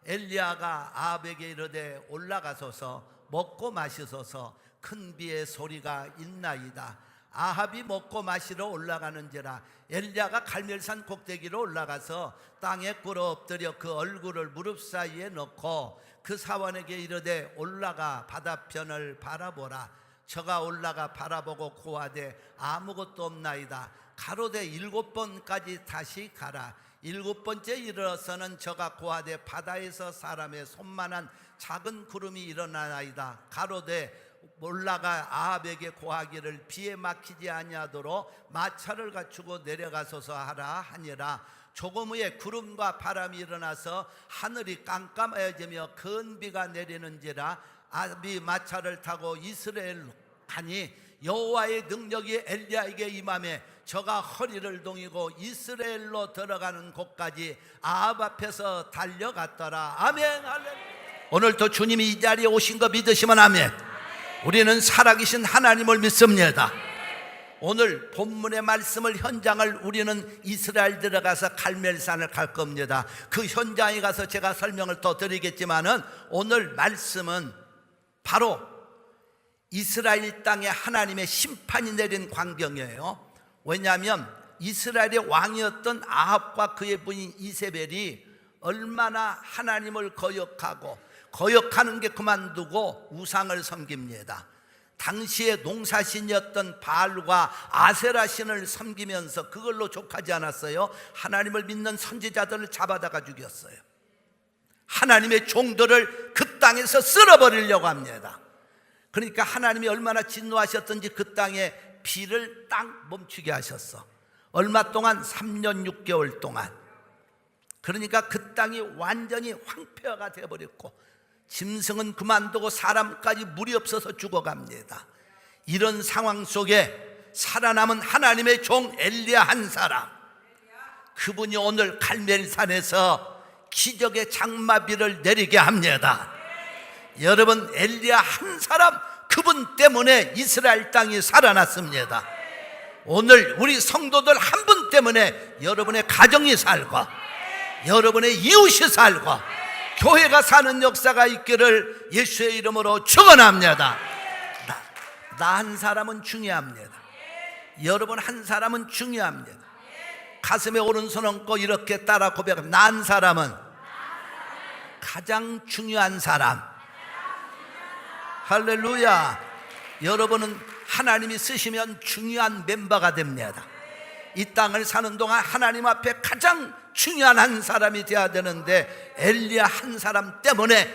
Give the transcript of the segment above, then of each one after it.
엘리야가 아합에게 이르되 올라가소서 먹고 마시소서 큰 비의 소리가 있나이다. 아합이 먹고 마시러 올라가는지라 엘리야가 갈멜산 꼭대기로 올라가서 땅에 꿇어 엎드려 그 얼굴을 무릎 사이에 넣고 그 사원에게 이르되 올라가 바다편을 바라보라. 저가 올라가 바라보고 고하되 아무것도 없나이다. 가로되 7번까지 다시 가라. 7번째 이르러서는 저가 고하되 바다에서 사람의 손만한 작은 구름이 일어나나이다. 가로되 올라가 아합에게 고하기를 비에 막히지 아니하도록 마차를 갖추고 내려가소서 하라 하니라. 조금 후에 구름과 바람이 일어나서 하늘이 깜깜해지며 큰 비가 내리는지라 아합이 마차를 타고 이스라엘로 가니 여호와의 능력이 엘리야에게 임하매 저가 허리를 동이고 이스라엘로 들어가는 곳까지 아합 앞에서 달려갔더라. 아멘. 할렐루야. 오늘도 주님이 이 자리에 오신 거 믿으시면 아멘. 우리는 살아계신 하나님을 믿습니다. 오늘 본문의 말씀을 현장을 우리는 이스라엘 들어가서 갈멜산을 갈 겁니다. 그 현장에 가서 제가 설명을 더 드리겠지만은 오늘 말씀은 바로 이스라엘 땅에 하나님의 심판이 내린 광경이에요. 왜냐하면 이스라엘의 왕이었던 아합과 그의 부인 이세벨이 얼마나 하나님을 거역하고 거역하는 게 그만두고 우상을 섬깁니다. 당시에 농사신이었던 바알과 아세라 신을 섬기면서 그걸로 족하지 않았어요. 하나님을 믿는 선지자들을 잡아다가 죽였어요. 하나님의 종들을 그 땅에서 쓸어버리려고 합니다. 그러니까 하나님이 얼마나 진노하셨던지 그 땅에 비를 딱 멈추게 하셨어. 얼마 동안? 3년 6개월 동안. 그러니까 그 땅이 완전히 황폐화가 되어버렸고 짐승은 그만두고 사람까지 물이 없어서 죽어갑니다. 이런 상황 속에 살아남은 하나님의 종 엘리야 한 사람, 그분이 오늘 갈멜산에서 기적의 장마비를 내리게 합니다. 여러분, 엘리야 한 사람, 그분 때문에 이스라엘 땅이 살아났습니다. 오늘 우리 성도들 한 분 때문에 여러분의 가정이 살고 여러분의 이웃이 살고 교회가 사는 역사가 있기를 예수의 이름으로 축원합니다. 나 한 사람은 중요합니다. 여러분 한 사람은 중요합니다. 가슴에 오른손 얹고 이렇게 따라 고백합니다. 나 한 사람은 가장 중요한 사람. 할렐루야. 여러분은 하나님이 쓰시면 중요한 멤버가 됩니다. 이 땅을 사는 동안 하나님 앞에 가장 중요한 한 사람이 되어야 되는데 엘리야 한 사람 때문에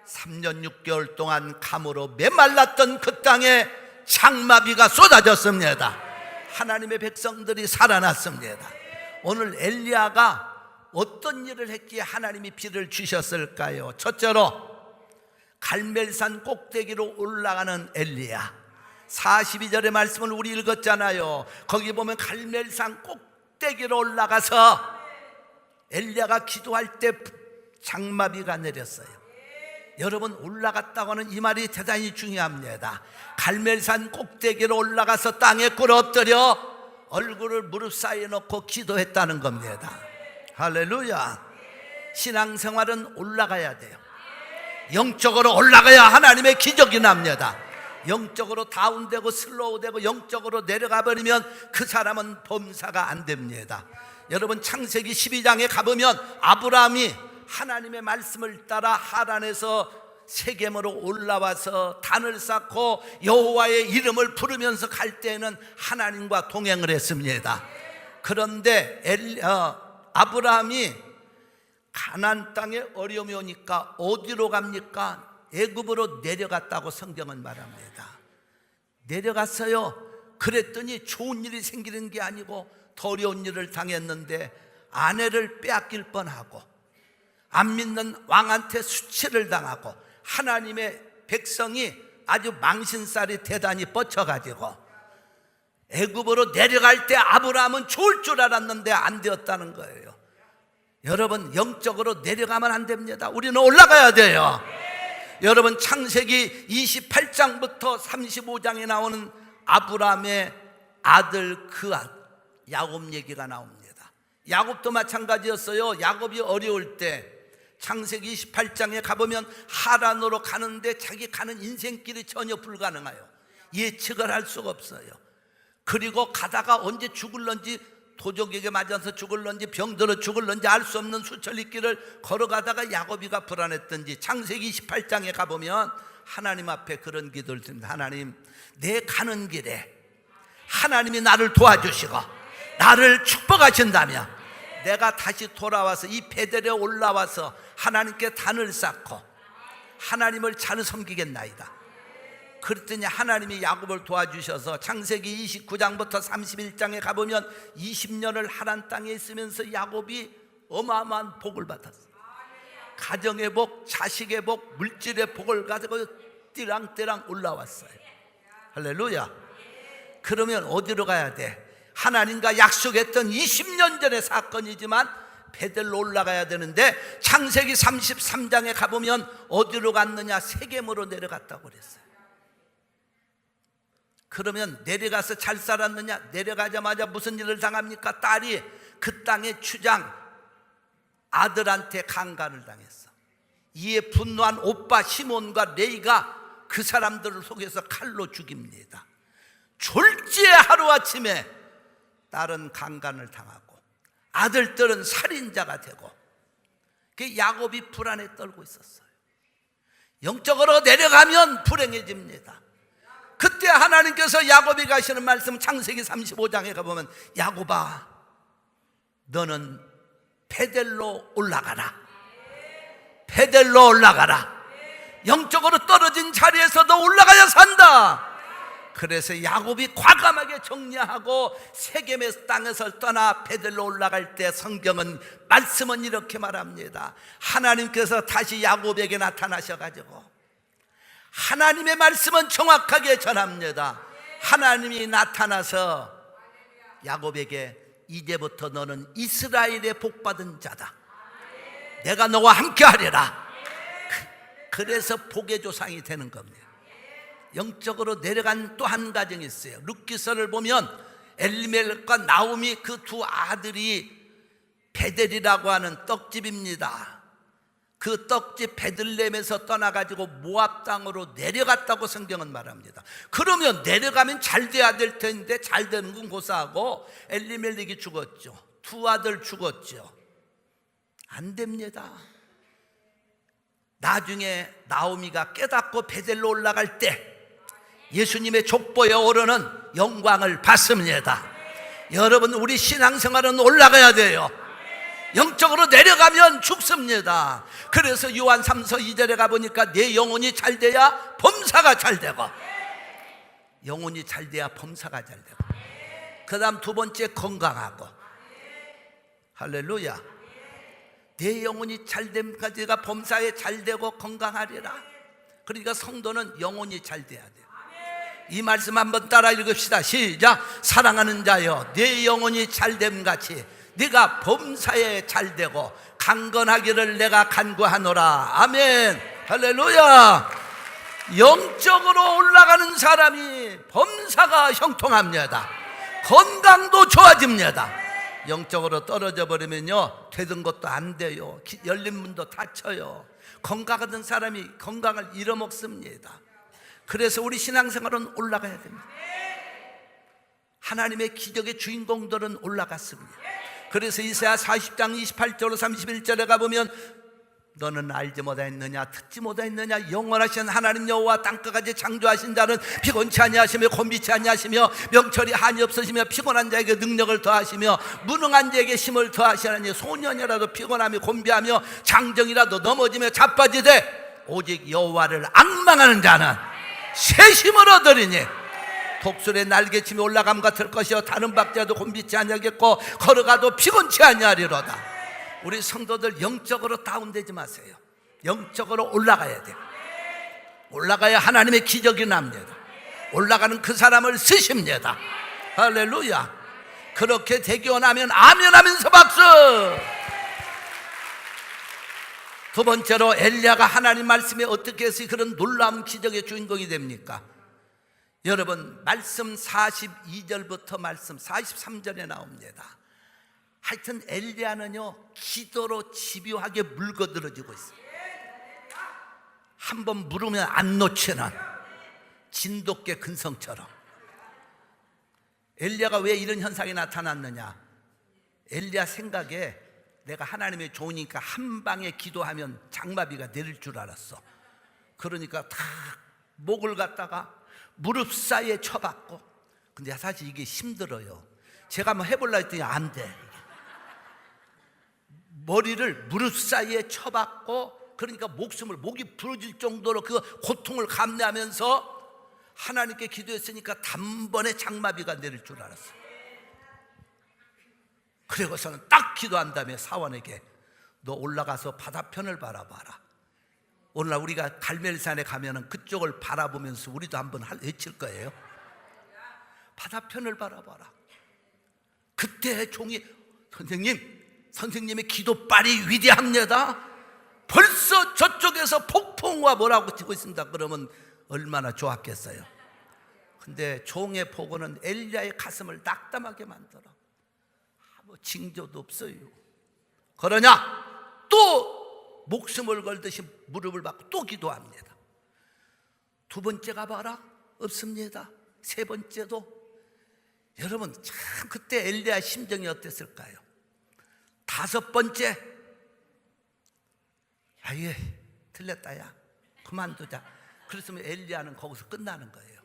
3년 6개월 동안 감으로 메말랐던 그 땅에 장마비가 쏟아졌습니다. 하나님의 백성들이 살아났습니다. 오늘 엘리야가 어떤 일을 했기에 하나님이 비를 주셨을까요? 첫째로 갈멜산 꼭대기로 올라가는 엘리야. 42절의 말씀을 우리 읽었잖아요. 거기 보면 갈멜산 꼭대기로 올라가서 엘리야가 기도할 때 장마비가 내렸어요. 여러분, 올라갔다고 하는 이 말이 대단히 중요합니다. 갈멜산 꼭대기로 올라가서 땅에 꿇어 엎드려 얼굴을 무릎 사이에 넣고 기도했다는 겁니다. 할렐루야. 신앙생활은 올라가야 돼요. 영적으로 올라가야 하나님의 기적이 납니다. 영적으로 다운되고 슬로우되고 영적으로 내려가 버리면 그 사람은 범사가 안 됩니다. 여러분, 창세기 12장에 가보면 아브라함이 하나님의 말씀을 따라 하란에서 세겜으로 올라와서 단을 쌓고 여호와의 이름을 부르면서 갈 때에는 하나님과 동행을 했습니다. 그런데 아브라함이 가나안 땅에 어려움이 오니까 어디로 갑니까? 애굽으로 내려갔다고 성경은 말합니다. 내려갔어요. 그랬더니 좋은 일이 생기는 게 아니고 더 어려운 일을 당했는데 아내를 빼앗길 뻔하고 안 믿는 왕한테 수치를 당하고 하나님의 백성이 아주 망신살이 대단히 뻗쳐가지고 애굽으로 내려갈 때 아브라함은 좋을 줄 알았는데 안 되었다는 거예요. 여러분, 영적으로 내려가면 안 됩니다. 우리는 올라가야 돼요. 여러분, 창세기 28장부터 35장에 나오는 아브라함의 아들 야곱 얘기가 나옵니다. 야곱도 마찬가지였어요. 야곱이 어려울 때 창세기 28장에 가보면 하란으로 가는데 자기 가는 인생길이 전혀 불가능해요. 예측을 할 수가 없어요. 그리고 가다가 언제 죽을런지, 도적에게 맞아서 죽을런지 병들어 죽을런지 알 수 없는 수천리 길을 걸어가다가 야곱이가 불안했던지 창세기 28장에 가보면 하나님 앞에 그런 기도를 드립니다. 하나님, 내 가는 길에 하나님이 나를 도와주시고 나를 축복하신다면 내가 다시 돌아와서 이 베델에 올라와서 하나님께 단을 쌓고 하나님을 잘 섬기겠나이다. 그랬더니 하나님이 야곱을 도와주셔서 창세기 29장부터 31장에 가보면 20년을 하란 땅에 있으면서 야곱이 어마어마한 복을 받았어요. 가정의 복, 자식의 복, 물질의 복을 가지고 띠랑띠랑 올라왔어요. 할렐루야. 그러면 어디로 가야 돼? 하나님과 약속했던 20년 전의 사건이지만 베델로 올라가야 되는데 창세기 33장에 가보면 어디로 갔느냐? 세겜으로 내려갔다고 그랬어요. 그러면 내려가서 잘 살았느냐? 내려가자마자 무슨 일을 당합니까? 딸이 그 땅의 주장 아들한테 강간을 당했어. 이에 분노한 오빠 시몬과 레이가 그 사람들을 속여서 칼로 죽입니다. 졸지에 하루아침에 딸은 강간을 당하고 아들들은 살인자가 되고, 그 야곱이 불안에 떨고 있었어요. 영적으로 내려가면 불행해집니다. 그때 하나님께서 야곱이 가시는 말씀 창세기 35장에 가보면 야곱아, 너는 베델로 올라가라. 베델로 올라가라. 영적으로 떨어진 자리에서도 올라가야 산다. 그래서 야곱이 과감하게 정리하고 세겜의 땅에서 떠나 베델로 올라갈 때 성경은, 말씀은 이렇게 말합니다. 하나님께서 다시 야곱에게 나타나셔가지고 하나님의 말씀은 정확하게 전합니다. 하나님이 나타나서 야곱에게 이제부터 너는 이스라엘의 복받은 자다. 내가 너와 함께 하리라. 그래서 복의 조상이 되는 겁니다. 영적으로 내려간 또 한 가정이 있어요. 룻기서를 보면 엘리멜렉과 나오미 그 두 아들이 베델이라고 하는 떡집입니다. 그 떡집 베들레헴에서 떠나가지고 모압 땅으로 내려갔다고 성경은 말합니다. 그러면 내려가면 잘 돼야 될 텐데 잘 되는 건 고사하고 엘리멜렉이 죽었죠. 두 아들 죽었죠. 안 됩니다. 나중에 나오미가 깨닫고 베델로 올라갈 때 예수님의 족보에 오르는 영광을 받습니다. 여러분, 우리 신앙생활은 올라가야 돼요. 영적으로 내려가면 죽습니다. 그래서 요한 3서 2절에 가보니까 내 영혼이 잘 돼야 범사가 잘 되고, 영혼이 잘 돼야 범사가 잘 되고, 그 다음 두 번째 건강하고. 할렐루야. 내 영혼이 잘됨까지가 범사에 잘 되고 건강하리라. 그러니까 성도는 영혼이 잘 돼야 돼요. 이 말씀 한번 따라 읽읍시다. 시작. 사랑하는 자여, 내 영혼이 잘됨같이 네가 범사에 잘되고 강건하기를 내가 간구하노라. 아멘. 할렐루야. 영적으로 올라가는 사람이 범사가 형통합니다. 건강도 좋아집니다. 영적으로 떨어져 버리면요, 되던 것도 안 돼요. 열린 문도 닫혀요. 건강하던 사람이 건강을 잃어먹습니다. 그래서 우리 신앙생활은 올라가야 됩니다. 하나님의 기적의 주인공들은 올라갔습니다. 그래서 이사야 40장 28절로 31절에 가보면 너는 알지 못하였느냐, 듣지 못하였느냐, 영원하신 하나님 여호와 땅끝까지 창조하신 자는 피곤치 아니하시며 곤비치 아니하시며 명철이 한이 없으시며 피곤한 자에게 능력을 더하시며 무능한 자에게 힘을 더하시나니 소년이라도 피곤하며 곤비하며 장정이라도 넘어지며 자빠지되 오직 여호와를 앙망하는 자는 새 힘을 얻으리니 독수리의 날개침이 올라감 같을 것이요 다른 박자도 곤비치 아니하겠고 걸어가도 피곤치 아니하리로다. 우리 성도들 영적으로 다운되지 마세요. 영적으로 올라가야 돼요. 올라가야 하나님의 기적이 납니다. 올라가는 그 사람을 쓰십니다. 할렐루야. 그렇게 되고 나면 아멘 하면서 박수. 두 번째로 엘리야가 하나님 말씀에 어떻게 해서 그런 놀라운 기적의 주인공이 됩니까? 여러분, 말씀 42절부터 말씀 43절에 나옵니다. 하여튼 엘리야는요 기도로 집요하게 물거들어지고 있어요. 한번 물으면 안 놓치는 진돗개 근성처럼. 엘리야가 왜 이런 현상이 나타났느냐? 엘리야 생각에 내가 하나님의 종이니까 한 방에 기도하면 장마비가 내릴 줄 알았어. 그러니까 다 목을 갖다가 무릎 사이에 쳐박고. 근데 사실 이게 힘들어요. 제가 한번 해보려 했더니 안 돼. 머리를 무릎 사이에 쳐박고, 그러니까 목이 부러질 정도로 그 고통을 감내하면서 하나님께 기도했으니까 단번에 장마비가 내릴 줄 알았어요. 그리고서는 딱 기도한 다음에 사원에게 너 올라가서 바다편을 바라봐라. 오늘날 우리가 갈멜산에 가면은 그쪽을 바라보면서 우리도 한번 외칠 거예요. 바다편을 바라봐라. 그때 종이 선생님의 기도빨이 위대합니다. 벌써 저쪽에서 폭풍과 뭐라고 치고 있습니다. 그러면 얼마나 좋았겠어요. 근데 종의 보고는 엘리야의 가슴을 낙담하게 만들어. 아무 징조도 없어요. 그러냐? 또 목숨을 걸듯이 무릎을 받고 또 기도합니다. 두 번째 가봐라. 없습니다. 세 번째도. 여러분 참 그때 엘리야 심정이 어땠을까요? 다섯 번째, 아예 틀렸다 야 그만두자. 그랬으면 엘리야는 거기서 끝나는 거예요.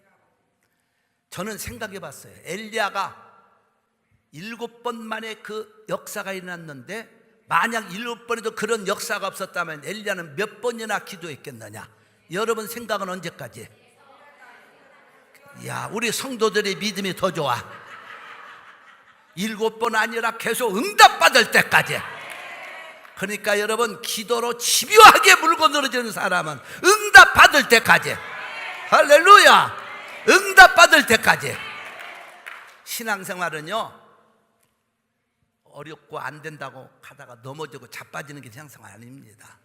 저는 생각해 봤어요. 엘리야가 7번 만에 그 역사가 일어났는데, 만약 7번에도 그런 역사가 없었다면 엘리야는 몇 번이나 기도했겠느냐? 여러분 생각은 언제까지? 야, 우리 성도들의 믿음이 더 좋아. 7번 아니라 계속 응답받을 때까지. 그러니까 여러분 기도로 집요하게 물고 늘어지는 사람은 응답받을 때까지. 할렐루야. 응답받을 때까지. 신앙생활은요 어렵고 안 된다고 가다가 넘어지고 자빠지는 게 신앙생활 아닙니다.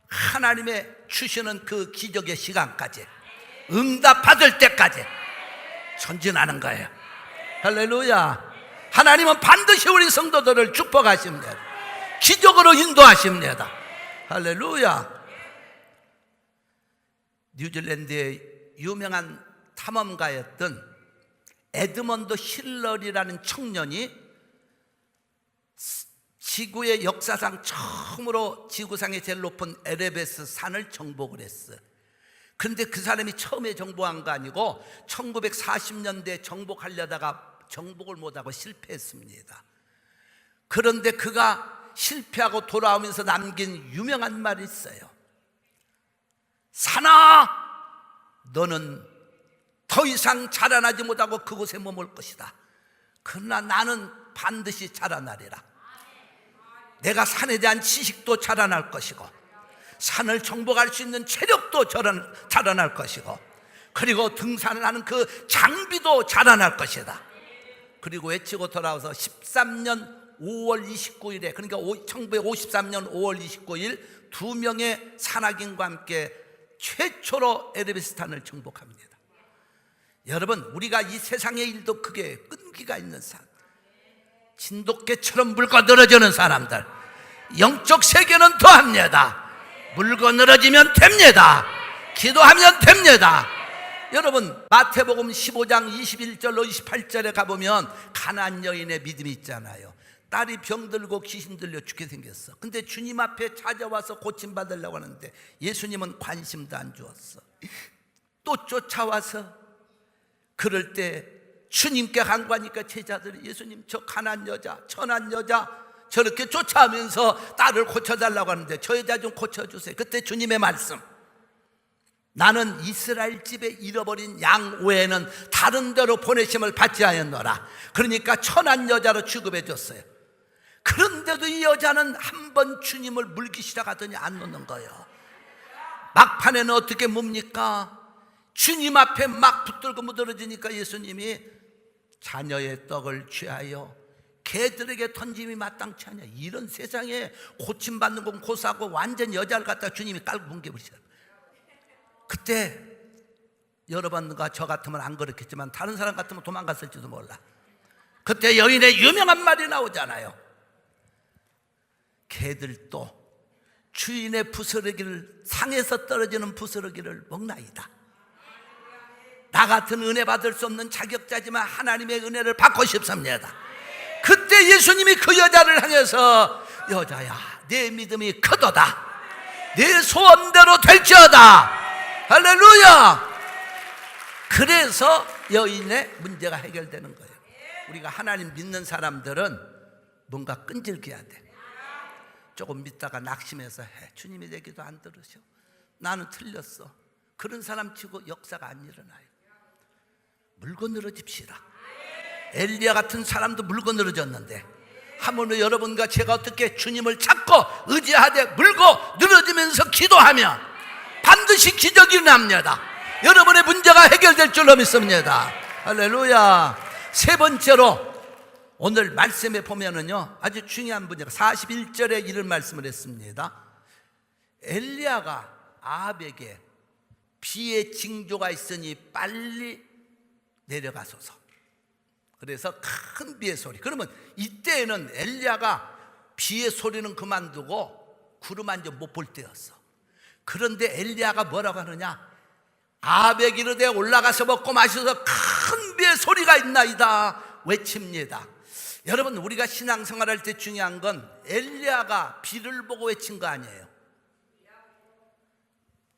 하나님의 주시는 그 기적의 시간까지, 응답받을 때까지 전진하는 거예요. 할렐루야. 하나님은 반드시 우리 성도들을 축복하십니다. 기적으로 인도하십니다. 할렐루야. 뉴질랜드의 유명한 탐험가였던 에드먼드 힐러리라는 청년이 지구의 역사상 처음으로 지구상의 제일 높은 에베레스트 산을 정복을 했어요. 그런데 그 사람이 처음에 정복한 거 아니고 1940년대에 정복하려다가 정복을 못하고 실패했습니다. 그런데 그가 실패하고 돌아오면서 남긴 유명한 말이 있어요. 산아, 너는 더 이상 자라나지 못하고 그곳에 머물 것이다. 그러나 나는 반드시 자라나리라. 내가 산에 대한 지식도 자라날 것이고, 산을 정복할 수 있는 체력도 자라날 것이고, 그리고 등산을 하는 그 장비도 자라날 것이다. 그리고 외치고 돌아와서 13년 5월 29일에, 그러니까 1953년 5월 29일 2명의 산악인과 함께 최초로 에베레스트산을 정복합니다. 여러분, 우리가 이 세상의 일도 크게 끈기가 있는 산, 진돗개처럼 물고 늘어지는 사람들, 영적 세계는 더합니다. 물고 늘어지면 됩니다. 기도하면 됩니다. 여러분, 마태복음 15장 21절로 28절에 가보면 가나안 여인의 믿음이 있잖아요. 딸이 병들고 귀신 들려 죽게 생겼어. 근데 주님 앞에 찾아와서 고침받으려고 하는데 예수님은 관심도 안 주었어. 또 쫓아와서 그럴 때 주님께 간구하니까 제자들이 예수님, 저 가난한 여자, 천한 여자 저렇게 쫓아오면서 딸을 고쳐달라고 하는데 저 여자 좀 고쳐주세요. 그때 주님의 말씀, 나는 이스라엘 집에 잃어버린 양 외에는 다른 데로 보내심을 받지 않았노라. 그러니까 천한 여자로 취급해 줬어요. 그런데도 이 여자는 한 번 주님을 물기 시작하더니 안 놓는 거예요. 막판에는 어떻게 뭡니까? 주님 앞에 막 붙들고 무드러지니까 예수님이 자녀의 떡을 취하여 개들에게 던짐이 마땅치 않냐. 이런 세상에 고침받는 건 고사하고 완전 여자를 갖다 주님이 깔고 뭉개버리셔요. 그때 여러분과 저 같으면 안 그렇겠지만 다른 사람 같으면 도망갔을지도 몰라. 그때 여인의 유명한 말이 나오잖아요. 개들도 주인의 부스러기를, 상에서 떨어지는 부스러기를 먹나이다. 나 같은 은혜 받을 수 없는 자격자지만 하나님의 은혜를 받고 싶습니다. 그때 예수님이 그 여자를 향해서 여자야, 내 믿음이 크도다. 내 소원대로 될지어다. 할렐루야. 그래서 여인의 문제가 해결되는 거예요. 우리가 하나님 믿는 사람들은 뭔가 끈질겨야 돼. 조금 믿다가 낙심해서 주님이 내 기도 안 들으셔, 나는 틀렸어, 그런 사람 치고 역사가 안 일어나요. 물고 늘어집시다. 엘리야 같은 사람도 물고 늘어졌는데 하물며 여러분과 제가 어떻게 주님을 찾고 의지하되 물고 늘어지면서 기도하면 반드시 기적이 일어납니다. 여러분의 문제가 해결될 줄로 믿습니다. 할렐루야. 세 번째로 오늘 말씀에 보면은요, 아주 중요한 분이가 41절에 이런 말씀을 했습니다. 엘리야가 아합에게 비의 징조가 있으니 빨리 내려가소서. 그래서 큰 비의 소리. 그러면 이때에는 엘리야가 비의 소리는 그만두고 구름 한 점 못 볼 때였어. 그런데 엘리야가 뭐라고 하느냐, 아합에게 이르되 올라가서 먹고 마셔서 큰 비의 소리가 있나이다 외칩니다. 여러분, 우리가 신앙생활할 때 중요한 건 엘리야가 비를 보고 외친 거 아니에요.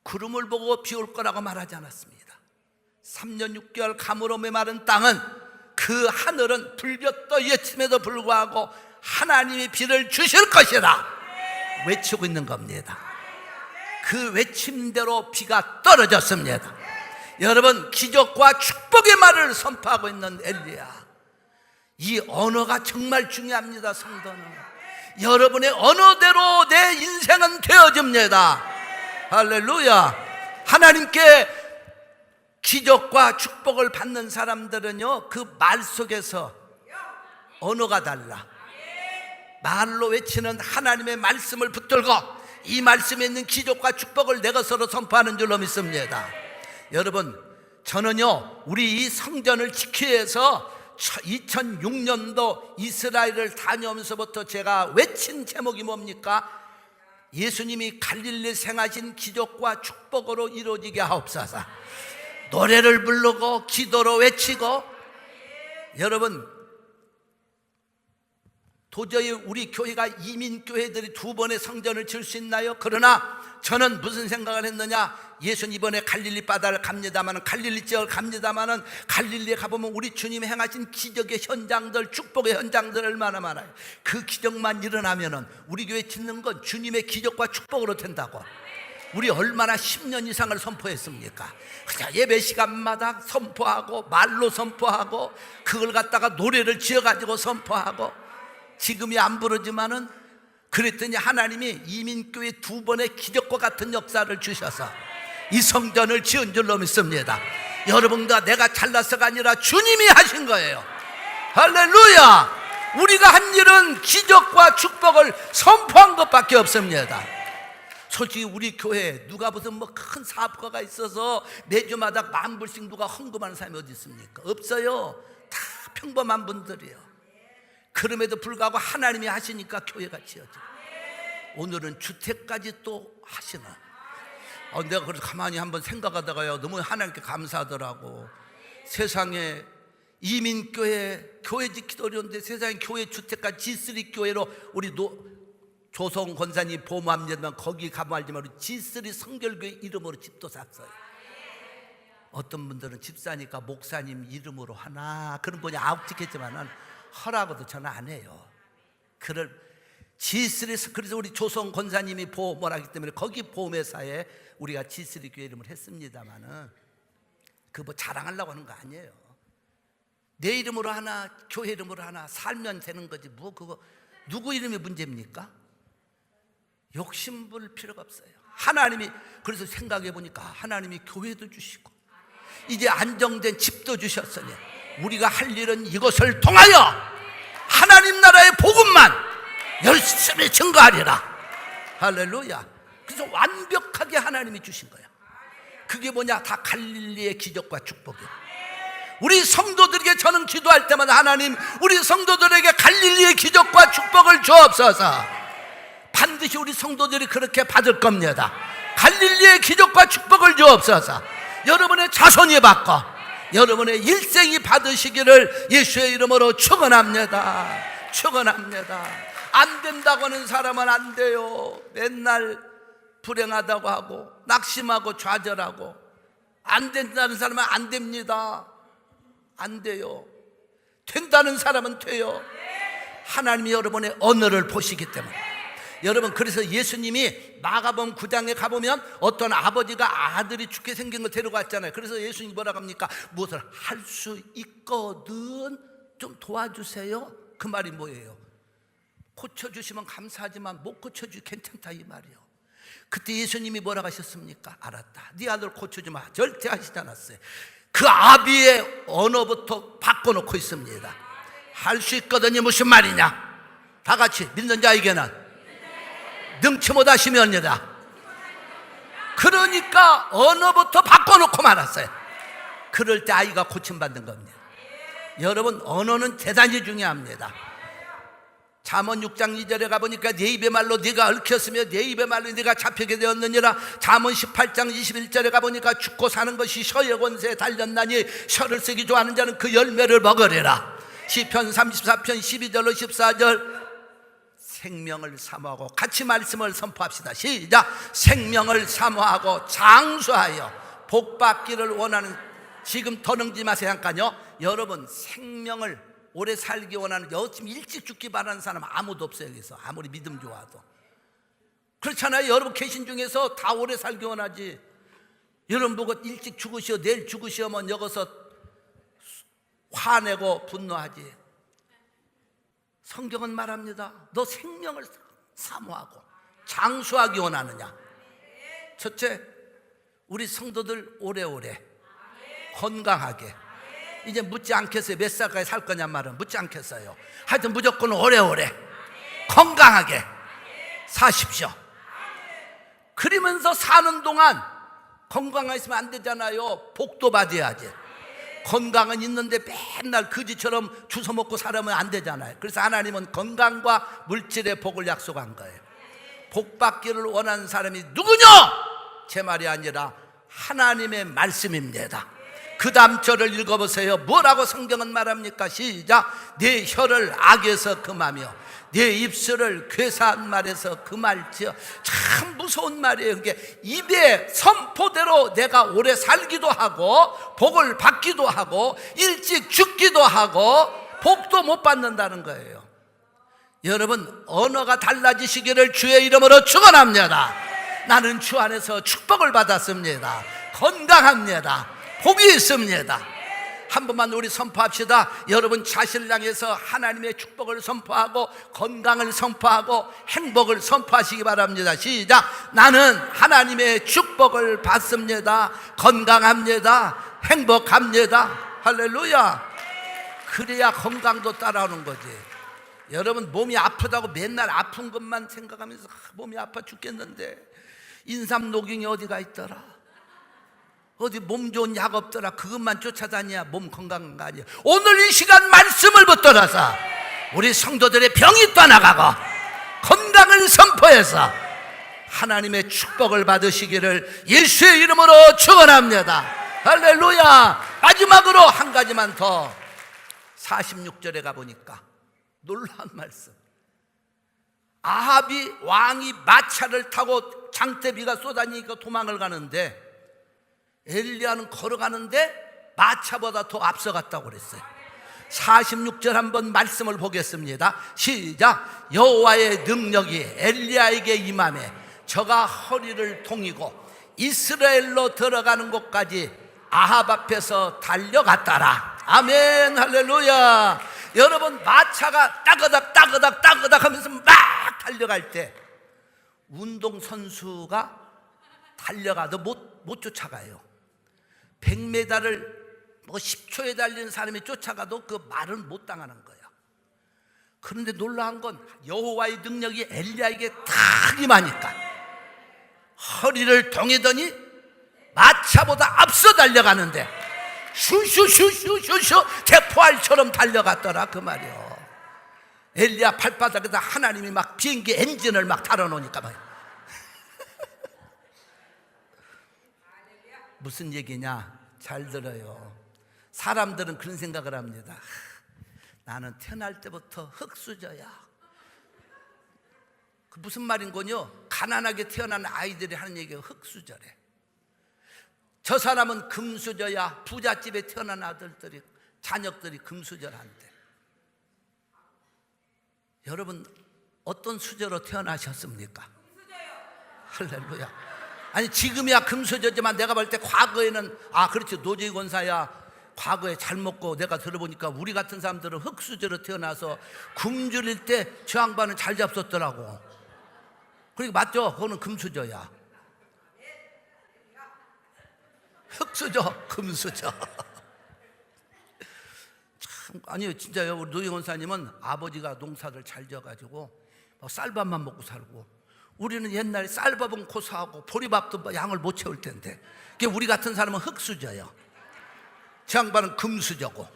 구름을 보고 비 올 거라고 말하지 않았습니다. 3년 6개월 가물어 메마른 땅은 그 하늘은 불볕도 외침에도 불구하고 하나님이 비를 주실 것이라 외치고 있는 겁니다. 그 외침대로 비가 떨어졌습니다. 여러분, 기적과 축복의 말을 선포하고 있는 엘리야. 이 언어가 정말 중요합니다. 성도는 여러분의 언어대로 내 인생은 되어집니다. 할렐루야. 하나님께 기적과 축복을 받는 사람들은요, 그 말 속에서 언어가 달라. 말로 외치는 하나님의 말씀을 붙들고 이 말씀에 있는 기적과 축복을 내 것으로 선포하는 줄로 믿습니다. 여러분, 저는요, 우리 이 성전을 지키기 위해서 2006년도 이스라엘을 다녀오면서부터 제가 외친 제목이 뭡니까? 예수님이 갈릴리 생하신 기적과 축복으로 이루어지게 하옵소서. 노래를 부르고 기도로 외치고. 여러분, 도저히 우리 교회가 이민교회들이 두 번의 성전을 지을 수 있나요? 그러나 저는 무슨 생각을 했느냐, 예수님 이번에 갈릴리 바다를 갑니다마는, 갈릴리 지역을 갑니다마는, 갈릴리에 가보면 우리 주님이 행하신 기적의 현장들, 축복의 현장들 얼마나 많아요. 그 기적만 일어나면은 우리 교회 짓는 건 주님의 기적과 축복으로 된다고. 우리 얼마나 10년 이상을 선포했습니까? 그냥 예배 시간마다 선포하고 말로 선포하고 그걸 갖다가 노래를 지어가지고 선포하고. 지금이 안 부르지만은 그랬더니 하나님이 이민교회 두 번의 기적과 같은 역사를 주셔서 이 성전을 지은 줄로 믿습니다. 여러분과 내가 잘나서가 아니라 주님이 하신 거예요. 할렐루야. 우리가 한 일은 기적과 축복을 선포한 것밖에 없습니다. 솔직히 우리 교회에 누가 무슨 뭐 큰 사업가가 있어서 매주마다 10,000불씩 누가 헌금하는 사람이 어디 있습니까? 없어요. 다 평범한 분들이에요. 그럼에도 불구하고 하나님이 하시니까 교회가 지어져요. 오늘은 주택까지 또 하시나. 내가 그래서 가만히 한번 생각하다가요, 너무 하나님께 감사하더라고. 세상에 이민교회, 교회 짓기도 어려운데 세상에 교회 주택까지 G3 교회로 우리 조성 권사님 보모합니다만 거기 가면 알지만 우리 G3 성결교회 이름으로 집도 샀어요. 어떤 분들은 집사니까 목사님 이름으로 하나 그런 분이 아웃틱했지만은 허락도 저는 안 해요. 그럴 G3, 그래서 우리 조성 권사님이 보험을 하기 때문에 거기 보험회사에 우리가 G3 교회 이름을 했습니다만은 그 뭐 자랑하려고 하는 거 아니에요. 내 이름으로 하나, 교회 이름으로 하나 살면 되는 거지. 뭐 그거 누구 이름이 문제입니까? 욕심 부릴 필요가 없어요. 하나님이, 그래서 생각해 보니까 하나님이 교회도 주시고 이제 안정된 집도 주셨으니 우리가 할 일은 이것을 통하여 하나님 나라의 복음만 열심히 증거하리라. 할렐루야. 그래서 완벽하게 하나님이 주신 거야. 그게 뭐냐? 다 갈릴리의 기적과 축복이야. 우리 성도들에게 저는 기도할 때마다 하나님, 우리 성도들에게 갈릴리의 기적과 축복을 주옵소서. 반드시 우리 성도들이 그렇게 받을 겁니다. 갈릴리의 기적과 축복을 주옵소서. 여러분의 자손이 받고 여러분의 일생이 받으시기를 예수의 이름으로 축원합니다. 축원합니다. 안 된다고 하는 사람은 안 돼요. 맨날 불행하다고 하고 낙심하고 좌절하고 안 된다는 사람은 안 됩니다. 안 돼요. 된다는 사람은 돼요. 하나님이 여러분의 언어를 보시기 때문에. 여러분, 그래서 예수님이 마가복음 9장에 가보면 어떤 아버지가 아들이 죽게 생긴 거 데려갔잖아요. 그래서 예수님이 뭐라고 합니까? 무엇을 할 수 있거든 좀 도와주세요. 그 말이 뭐예요? 고쳐주시면 감사하지만 못 고쳐주면 괜찮다 이 말이에요. 그때 예수님이 뭐라고 하셨습니까? 알았다, 네 아들 고쳐주지 마. 절대 하시지 않았어요. 그 아비의 언어부터 바꿔놓고 있습니다. 할 수 있거든요 무슨 말이냐? 다 같이 믿는 자에게는 능치 못하시면이다. 그러니까 언어부터 바꿔놓고 말았어요. 그럴 때 아이가 고침받는 겁니다. 여러분, 언어는 대단히 중요합니다. 잠언 6장 2절에 가보니까 내 입의 말로 네가 얽혔으며 내 입의 말로 네가 잡히게 되었느니라. 잠언 18장 21절에 가보니까 죽고 사는 것이 혀의 권세에 달렸나니 혀를 쓰기 좋아하는 자는 그 열매를 먹으리라. 시편 34편 12절로 14절 생명을 사모하고, 같이 말씀을 선포합시다. 시작. 생명을 사모하고 장수하여 복받기를 원하는, 지금 더 능지 마세요. 잠깐요. 여러분, 생명을 오래 살기 원하는, 요즘 일찍 죽기 바라는 사람 아무도 없어요. 여기서 아무리 믿음 좋아도. 그렇잖아요. 여러분 계신 중에서 다 오래 살기 원하지. 여러분 보고 일찍 죽으시오 내일 죽으시오면 여기서 화내고 분노하지. 성경은 말합니다. 너 생명을 사모하고 장수하기 원하느냐? 첫째, 우리 성도들 오래오래 건강하게, 이제 묻지 않겠어요. 몇 살까지 살 거냐 말은 묻지 않겠어요. 하여튼 무조건 오래오래 건강하게 사십시오. 그러면서 사는 동안 건강하게 있으면 안 되잖아요. 복도 받아야지. 건강은 있는데 맨날 거지처럼 주워 먹고 살면 안 되잖아요. 그래서 하나님은 건강과 물질의 복을 약속한 거예요. 복 받기를 원하는 사람이 누구냐? 제 말이 아니라 하나님의 말씀입니다. 그 다음 절을 읽어보세요. 뭐라고 성경은 말합니까? 시작. 내 혀를 악에서 금하며 내 입술을 괴사한 말에서 금할지어. 참 무서운 말이에요. 그게 입에 선포대로 내가 오래 살기도 하고 복을 받기도 하고 일찍 죽기도 하고 복도 못 받는다는 거예요. 여러분, 언어가 달라지시기를 주의 이름으로 축원합니다. 나는 주 안에서 축복을 받았습니다. 건강합니다. 복이 있습니다. 한 번만 우리 선포합시다. 여러분 자신을 향해서 하나님의 축복을 선포하고 건강을 선포하고 행복을 선포하시기 바랍니다. 시작. 나는 하나님의 축복을 받습니다. 건강합니다. 행복합니다. 할렐루야. 그래야 건강도 따라오는 거지. 여러분, 몸이 아프다고 맨날 아픈 것만 생각하면서 몸이 아파 죽겠는데 인삼 녹용이 어디가 있더라, 어디 몸 좋은 약 없더라, 그것만 쫓아다녀야 몸 건강한 거 아니야. 오늘 이 시간 말씀을 붙들어서 우리 성도들의 병이 떠나가고 건강을 선포해서 하나님의 축복을 받으시기를 예수의 이름으로 축원합니다. 할렐루야. 마지막으로 한 가지만 더. 46절에 가보니까 놀라운 말씀. 아합이 왕이 마차를 타고 장대비가 쏟아지니까 도망을 가는데 엘리야는 걸어가는데 마차보다 더 앞서갔다고 그랬어요. 46절 한번 말씀을 보겠습니다. 시작. 여호와의 능력이 엘리야에게 임하매 저가 허리를 동이고 이스라엘로 들어가는 곳까지 아합 앞에서 달려갔더라. 아멘. 할렐루야. 여러분, 마차가 따그닥 따그닥 따그닥 하면서 막 달려갈 때 운동선수가 달려가도 못 쫓아가요. 100m를 10초에 달리는 사람이 쫓아가도 그 말은 못 당하는 거예요. 그런데 놀라운 건 여호와의 능력이 엘리야에게 탁 임하니까 허리를 동이더니 마차보다 앞서 달려가는데 슈슈슈슈슈슈 대포알처럼 달려갔더라 그 말이요. 엘리야 발바닥에다 하나님이 막 비행기 엔진을 막 달아놓으니까 막 무슨 얘기냐? 잘 들어요. 사람들은 그런 생각을 합니다. 나는 태어날 때부터 흙수저야. 그 무슨 말인 거요? 가난하게 태어난 아이들이 하는 얘기가 흙수저래. 저 사람은 금수저야. 부잣집에 태어난 아들들이, 자녀들이 금수저란데. 여러분 어떤 수저로 태어나셨습니까? 할렐루야. 아니 지금이야 금수저지만 내가 볼 때 과거에는 그렇지 노재희 권사야 과거에 잘 먹고 내가 들어보니까 우리 같은 사람들은 흙수저로 태어나서 굶주릴 때 저 양반은 잘 잡섰더라고. 그러니까 맞죠? 그거는 금수저야. 흙수저, 금수저. 참, 아니요, 진짜요. 우리 노희 권사님은 아버지가 농사를 잘 지어가지고 쌀밥만 먹고 살고, 우리는 옛날에 쌀밥은 고사하고 보리밥도 양을 못 채울 텐데, 우리 같은 사람은 흙수저예요. 저 양반은 금수저고.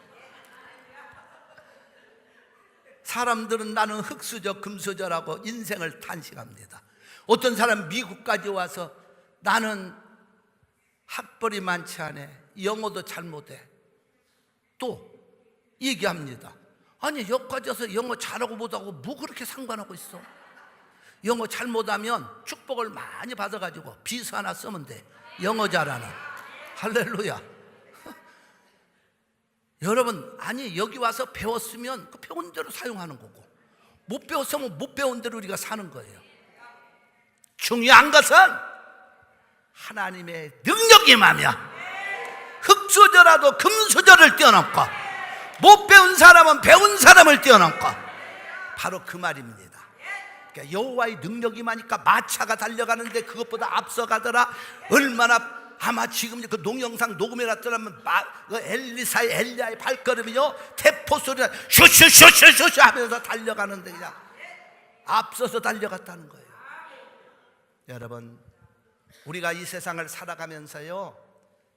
사람들은 나는 흙수저, 금수저라고 인생을 탄식합니다. 어떤 사람 미국까지 와서 나는 학벌이 많지 않아, 영어도 잘 못해. 또 얘기합니다. 아니 여기까지 와서 영어 잘하고 못하고 뭐 그렇게 상관하고 있어? 영어 잘 못하면 축복을 많이 받아가지고 비서 하나 쓰면 돼. 영어 잘하는. 할렐루야. 여러분, 아니 여기 와서 배웠으면 그 배운 대로 사용하는 거고, 못 배웠으면 못 배운 대로 우리가 사는 거예요. 중요한 것은 하나님의 능력이 임하며 흙수저라도 금수저를 뛰어넘고, 못 배운 사람은 배운 사람을 뛰어넘고, 바로 그 말입니다. 그러니까 여호와의 능력이 임하니까 마차가 달려가는데 그것보다 앞서가더라. 얼마나, 아마 지금 그 동영상 녹음해놨더라면 엘리사의 엘리야의 발걸음이요 대포 소리가 슈슈슈슈슈 하면서 달려가는데 그냥 앞서서 달려갔다는 거예요. 여러분, 우리가 이 세상을 살아가면서요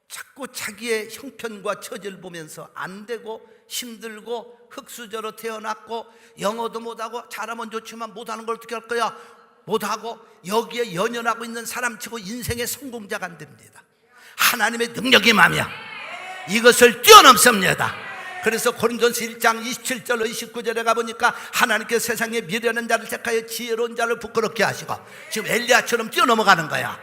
자꾸 자기의 형편과 처지를 보면서 안 되고 힘들고 흙수저로 태어났고 영어도 못하고 잘하면 좋지만 못하는 걸 어떻게 할 거야? 못하고 여기에 연연하고 있는 사람치고 인생의 성공자가 안 됩니다. 하나님의 능력이 임하며 이것을 뛰어넘습니다. 그래서 고린도전서 1장 27절로 29절에 가보니까 하나님께서 세상에 미련한 자를 택하여 지혜로운 자를 부끄럽게 하시고, 지금 엘리야처럼 뛰어넘어가는 거야.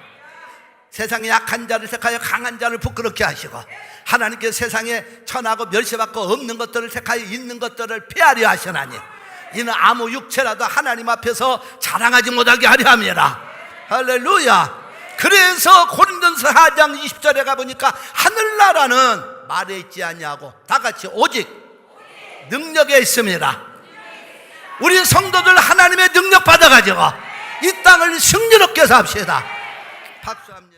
세상에 약한 자를 택하여 강한 자를 부끄럽게 하시고, 하나님께서 세상에 천하고 멸시받고 없는 것들을 택하여 있는 것들을 폐하려 하시나니 이는 아무 육체라도 하나님 앞에서 자랑하지 못하게 하려 함이라. 할렐루야. 그래서 고린도전서 4장 20절에 가보니까 하늘나라는 말에 있지 아니하고 다같이 오직 능력에 있습니다. 우리 성도들 하나님의 능력 받아가지고 이 땅을 승리롭게 삽시다. 박수합니다.